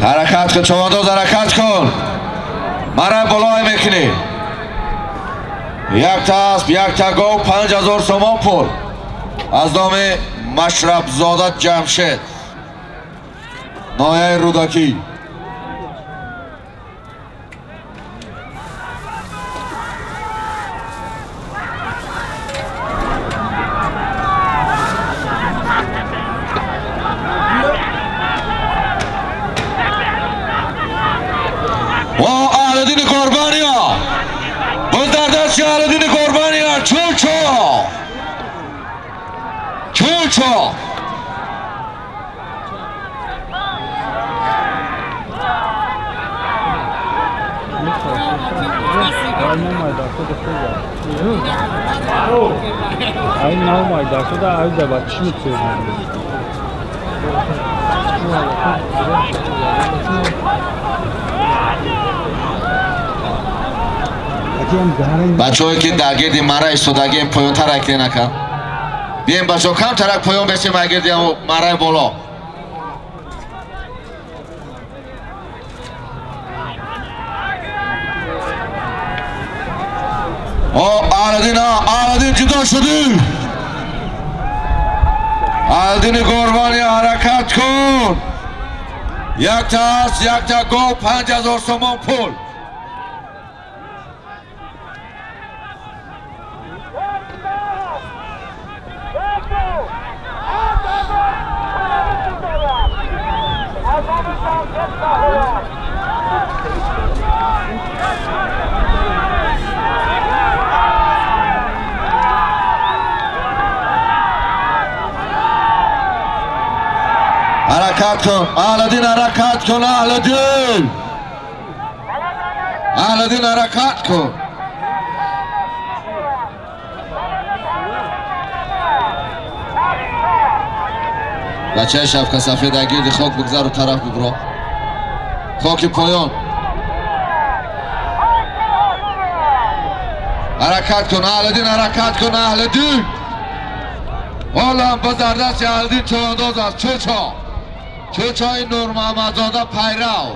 حرکت کن چوانداز، حرکت کن. مرا بلای میکنی. یک تا اسب، یک تا گاو، 5000 سومان پول از نام مشرب زاده جمشید نایه رودکی. اهلدین قربانی ها باز در دست اهلدین قربانی ها چوچو بچه هایی که در گردی مرا ایستادگی پایان ترک نکن. بیایم بچه ها کم ترک پایان بشیم در گردی مرا بالا. اهلدین جدا شدی. اهلدین قربانی حرکت کن. یک تا اسب، یک تا گاو، 5000 سومان پول. حرکت کن اهلدین، حرکت کن اهلدین حرکت کن. بچه شفقه سفید اگرد خاک بگذر و طرف ببرا. خاک پایان. حرکت کن اهلدین، حرکت کن اهلدین. حالا هم بزردست اهلدین چوانداز است. چوچای نور محمدزاده پیرو.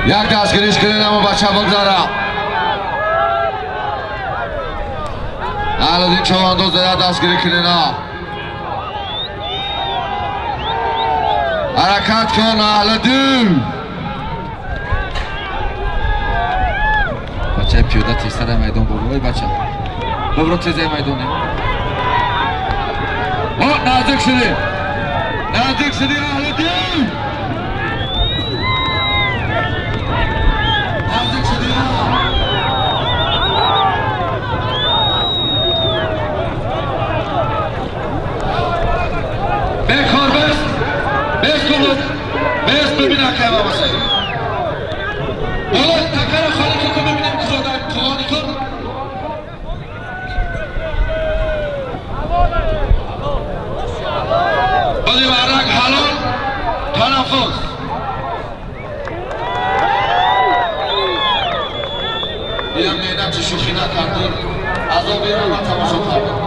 یک دستگیریش کنین اما بچه بگذاره. اهلدین چوانداز یک دستگیری کنین. حرکت کن اهلدین. بچه پیاده تیزتر میدان برو بچه ببرو تیزه میدانه. نزدیک شدی اهلدین. بکار بس ببینم که بابا سایی بالا تکر خالی که ببینم که زاده توانی کن. بازی برنگ حلال تنفس. بیام میدم چه شوخی نکردی از آن بیرم و تماشا کردم.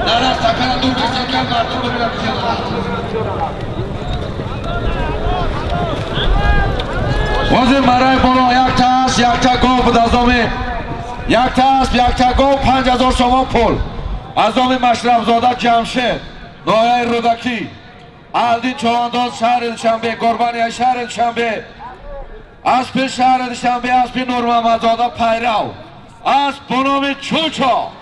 Nara sakana dur beşerken Martın bölüne bir şey Wazir Maray Bolo yakta gol bu dazomi yakta gol 5000 شما پول ازامی مشرفزاده جمشید نایه رودکی الدین چوانداز شهر دوشنبه قربانی شهر دوشنبه اسب شهر دوشنبه اسب نور محمدزاده پیرو اسب بنام چوچا